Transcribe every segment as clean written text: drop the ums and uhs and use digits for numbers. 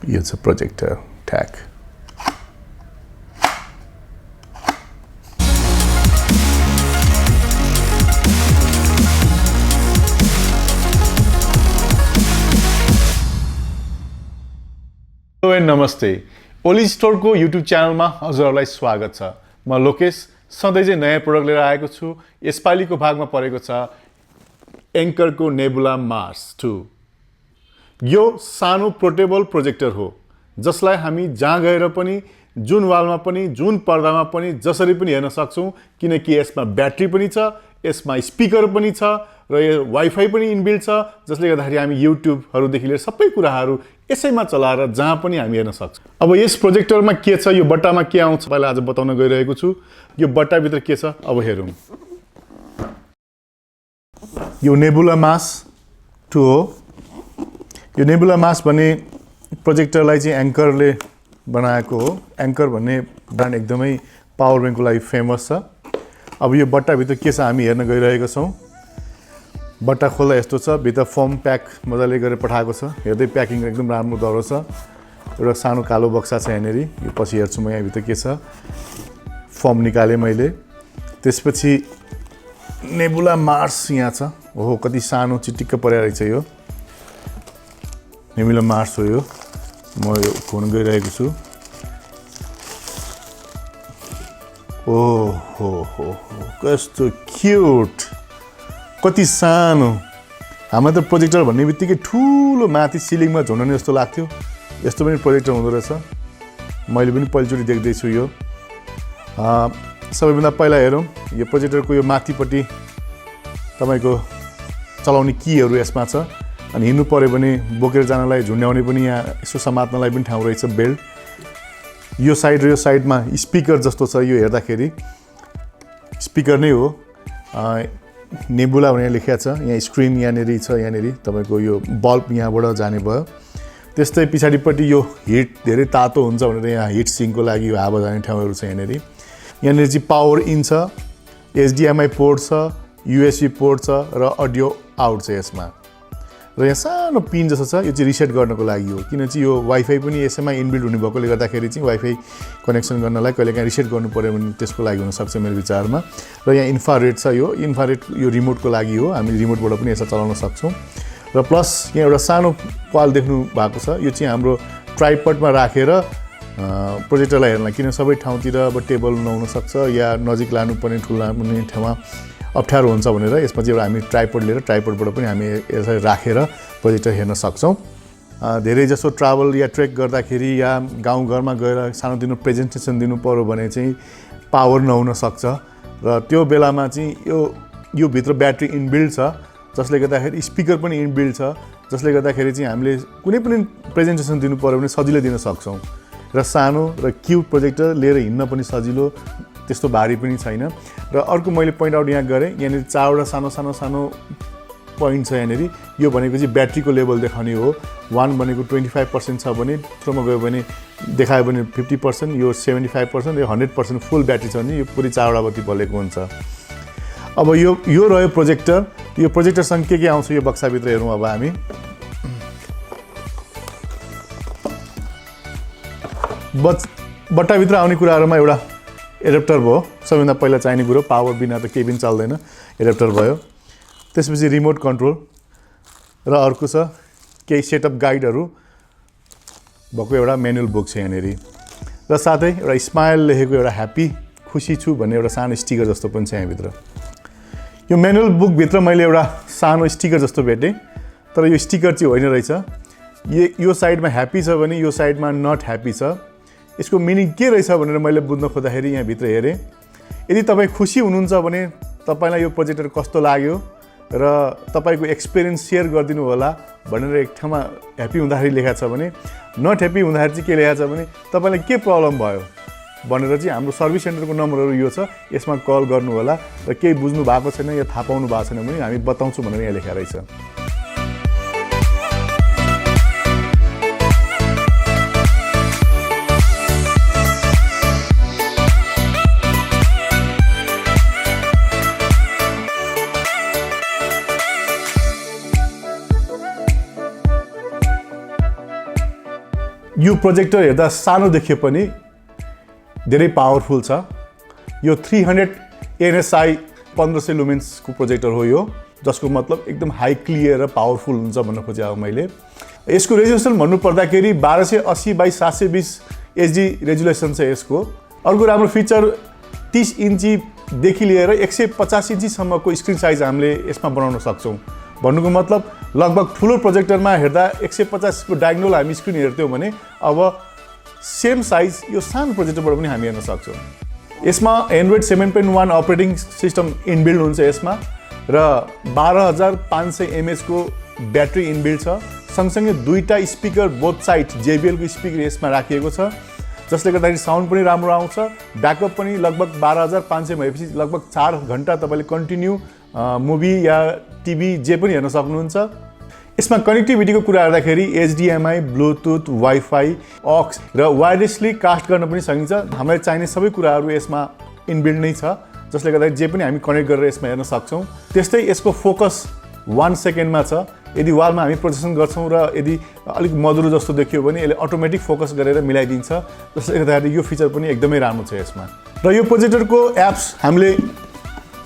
It's a projector tag. Hello and नमस्ते OlizStoreको YouTube च्यानलमा हजुरहरूलाई स्वागत छ। म लोकेश सधैँ चाहिँ नयाँ प्रोडक्ट लिएर आएको छु। यसपालिको भागमा परेको छ एङ्करको नेबुला मार्स 2। यो सानो पोर्टेबल प्रोजेक्टर हो जसलाई हामी जहाँ गएर पनि, जुन वालमा पनि, जुन पर्दामा पनि जसरी पनि हेर्न सक्छौँ, किनकि यसमा ब्याट्री पनि छ, यसमा स्पिकर पनि छ र यो वाइफाई पनि इनबिल्ट छ, जसले गर्दाखेरि हामी युट्युबहरूदेखि लिएर सबै कुराहरू यसैमा चलाएर जहाँ पनि हामी हेर्न सक्छौँ। अब यस प्रोजेक्टरमा के छ, यो बट्टामा के आउँछ तपाईँलाई आज बताउन गइरहेको छु। यो बट्टाभित्र के छ अब हेरौँ। यो नेबुला मार्स 2 हो। यो नेबुला मार्स भन्ने प्रोजेक्टरलाई चाहिँ एङ्करले बनाएको हो। एङ्कर भन्ने ब्रान्ड एकदमै पावर ब्याङ्कको लागि फेमस छ। अब यो बट्टाभित्र के छ हामी हेर्न गइरहेको छौँ। बट्टा खोल्दा यस्तो छ, भित्र फोम प्याक मजाले गरेर पठाएको छ। हेर्दै प्याकिङ एकदम राम्रो दह्रो छ। एउटा सानो कालो बक्सा छ यहाँनिर। यो पछि हेर्छु म यहाँभित्र के छ। फोम निकालेँ मैले। त्यसपछि नेबुला मार्स यहाँ छ। ओहो कति सानो चिटिक्क परेको रहेछ यो। नेबुला मार्स हो यो। म यो खोल्न गइरहेको छु। ओहो हो कस्तो क्युट, कति सानो। हाम्रो त प्रोजेक्टर भन्ने बित्तिकै ठुलो माथि सिलिङमा झुन्डने जस्तो लाग्थ्यो। यस्तो पनि प्रोजेक्टर हुँदो रहेछ। मैले पनि पहिलोचोटि देख्दैछु यो। सबैभन्दा पहिला हेरौँ यो प्रोजेक्टरको यो माथिपट्टि तपाईँको चलाउने कीहरू यसमा छ। अनि हिँड्नु पऱ्यो भने बोकेर जानलाई, झुन्ड्याउने पनि यहाँ यसो समात्नलाई पनि ठाउँ रहेछ, बेल्ट। यो साइड र यो साइडमा स्पिकर जस्तो छ। यो हेर्दाखेरि स्पिकर नै हो। नेबुला भनेर लेखिएको छ। यहाँ स्क्रिन यहाँनिर छ। यहाँनिर तपाईँको यो बल्ब यहाँबाट जाने भयो। त्यस्तै पछाडिपट्टि यो हिट धेरै तातो हुन्छ भनेर यहाँ हिट सिङको लागि यो हावा जाने ठाउँहरू छ यहाँनिर। यहाँनिर चाहिँ पावर इन छ, HDMI पोर्ट छ, USB पोर्ट छ र अडियो आउट छ यसमा। र यहाँ सानो पिन जस्तो छ, यो चाहिँ रिसेट गर्नको लागि हो। किन चाहिँ यो वाइफाई पनि यसैमा इनबिल्ट हुने भएकोले गर्दाखेरि चाहिँ वाइफाई कनेक्सन गर्नलाई कहिलेकाहीँ रिसेट गर्नु पऱ्यो भने त्यसको लागि हुनसक्छ मेरो विचारमा। र यहाँ इन्फ्रारेड छ। यो इन्फ्रारेड यो रिमोटको लागि हो। हामीले रिमोटबाट पनि यसलाई चलाउन सक्छौँ। र प्लस यहाँ एउटा सानो पाल देख्नु भएको छ। यो चाहिँ हाम्रो ट्राइपडमा राखेर प्रोजेक्टरलाई हेर्न, किन सबै ठाउँतिर अब टेबल नहुनसक्छ या नजिक लानुपर्ने ठुलो लानुपर्ने ठाउँमा अप्ठ्यारो हुन्छ भनेर यसमा चाहिँ एउटा हामी ट्राइपड लिएर ट्राइपडबाट पनि हामी यसलाई राखेर प्रोजेक्टर हेर्न सक्छौँ। धेरै जसो ट्राभल या ट्रेक गर्दाखेरि या गाउँघरमा गएर सानोतिनो प्रेजेन्टेसन दिनु पऱ्यो भने चाहिँ पावर नहुन सक्छ। र त्यो बेलामा चाहिँ यो भित्र ब्याट्री इनबिल्ट छ, जसले गर्दाखेरि स्पिकर पनि इनबिल्ट छ, जसले गर्दाखेरि चाहिँ हामीले कुनै पनि प्रेजेन्टेसन दिनु पऱ्यो भने सजिलै दिन सक्छौँ। र सानो र क्युट प्रोजेक्टर लिएर हिँड्न पनि सजिलो, त्यस्तो भारी पनि छैन। र अर्को मैले पोइन्ट आउट यहाँ गरेँ, यहाँनिर 4वटा सानो सानो सानो पोइन्ट छ यहाँनिर। यो भनेको चाहिँ ब्याट्रीको लेभल देखाउने हो। 1 भनेको 25% छ भने, दोस्रोमा गयो भने देखायो भने 50%, यो 75%, यो 100% फुल ब्याट्री छ भने यो पुरै 4वटा बत्ती बलेको हुन्छ। अब यो रह्यो प्रोजेक्टर। यो प्रोजेक्टरसँग के आउँछ यो बक्साभित्र हेरौँ अब हामी। बट्टाभित्र आउने कुराहरूमा एउटा एडाप्टर भयो। सबैभन्दा पहिला चाहिने कुरो, पावर बिना त केही पनि चल्दैन। एडाप्टर भयो। त्यसपछि रिमोट कन्ट्रोल र अर्को छ केही सेटअप गाइडहरू भएको एउटा म्यानुअल बुक छ यहाँनिर। र साथै एउटा स्माइल लेखेको एउटा ह्याप्पी, खुसी छु भन्ने एउटा सानो स्टिकर जस्तो पनि छ यहाँभित्र। यो म्यानुअल बुकभित्र मैले एउटा सानो स्टिकर जस्तो भेटेँ, तर यो स्टिकर चाहिँ होइन रहेछ। यो साइडमा ह्याप्पी छ भने यो साइडमा नट ह्याप्पी छ। यसको मिनिङ के रहेछ भनेर मैले बुझ्न खोज्दाखेरि यहाँभित्र हेरेँ। यदि तपाईँ खुसी हुनुहुन्छ भने तपाईँलाई यो प्रोजेक्टर कस्तो लाग्यो र तपाईँको एक्सपिरियन्स सेयर गरिदिनु होला भनेर एक ठाउँमा ह्याप्पी हुँदाखेरि लेखाएको छ भने, नट ह्याप्पी हुँदाखेरि चाहिँ के लेखाएको छ भने तपाईँलाई के प्रब्लम भयो भनेर चाहिँ हाम्रो सर्भिस सेन्टरको नम्बरहरू यो छ, यसमा कल गर्नु होला। र केही बुझ्नु भएको छैन या थाहा पाउनु भएको छैन भने हामी बताउँछौँ भनेर यहाँ लेखा रहेछ। यो प्रोजेक्टर हेर्दा सानो देखिए पनि धेरै पावरफुल छ। यो 300 NSI 1500 लुमेन्सको प्रोजेक्टर हो यो, जसको मतलब एकदम हाई क्लियर र पावरफुल हुन्छ भन्न खोजेँ मैले। यसको रेजोल्युसन भन्नुपर्दाखेरि 1280 बाई 720 HD रेजोल्युसन छ यसको। अर्को राम्रो फिचर 30 इन्चीदेखि लिएर 150 इन्चीसम्मको स्क्रिन साइज हामीले यसमा बनाउन सक्छौँ। भन्नुको मतलब लगभग ठुलो प्रोजेक्टरमा हेर्दा 150 को डायगोनल हामी स्क्रिन हेर्थ्यौँ भने अब सेम साइज यो सानो प्रोजेक्टरबाट पनि हामी हेर्न सक्छौँ। यसमा एन्ड्रोइड 7.1 अपरेटिङ सिस्टम इनबिल्ड हुन्छ यसमा र 12500 mAh को ब्याट्री इनबिल्ड छ। सँगसँगै दुईटा स्पिकर बोथ साइड JBL को स्पिकर यसमा राखिएको छ, जसले गर्दाखेरि साउन्ड पनि राम्रो आउँछ। ब्याकअप पनि लगभग 12500 भएपछि लगभग 4 घण्टा तपाईँले कन्टिन्यू मुभी या टिभी जे पनि हेर्न सक्नुहुन्छ। यसमा कनेक्टिभिटीको कुरा गर्दाखेरि HDMI, ब्लुटुथ, वाइफाई, ऑक्स र वायरलेसली कास्ट गर्न पनि सकिन्छ। हामीलाई चाहिने सबै कुराहरू यसमा इनबिल्ड नै छ, जसले गर्दाखेरि जे पनि हामी कनेक्ट गरेर यसमा हेर्न सक्छौँ। त्यस्तै यसको फोकस 1 सेकेन्डमा छ। यदि वालमा हामी प्रोजेक्सन गर्छौँ र यदि अलिक मधुरो जस्तो देखियो भने यसले अटोमेटिक फोकस गरेर मिलाइदिन्छ, जसले गर्दाखेरि यो फिचर पनि एकदमै राम्रो छ यसमा। र यो प्रोजेक्टरको एप्स हामीले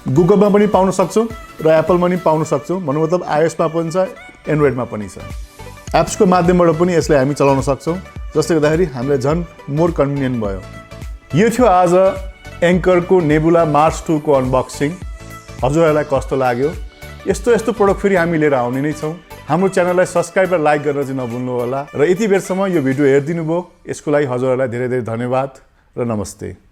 गुगलमा पनि पाउन सक्छौँ र एप्पलमा पनि पाउन सक्छौँ। भन्नु मतलब iOSमा पनि छ, एन्ड्रोइडमा पनि छ। एप्सको माध्यमबाट पनि यसलाई हामी चलाउन सक्छौँ, जसले गर्दाखेरि हामीलाई झन् मोर कन्भिनियन्ट भयो। यो थियो आज एङ्करको नेबुला मार्स 2 को अनबक्सिङ। हजुरहरूलाई कस्तो लाग्यो? यस्तो प्रोडक्ट फेरि हामी लिएर आउने नै छौँ। हाम्रो च्यानललाई सब्सक्राइब र लाइक गरेर चाहिँ नभुल्नु होला। र यति बेरसम्म यो भिडियो हेरिदिनु भयो, यसको लागि हजुरहरूलाई धेरै धेरै धन्यवाद र नमस्ते।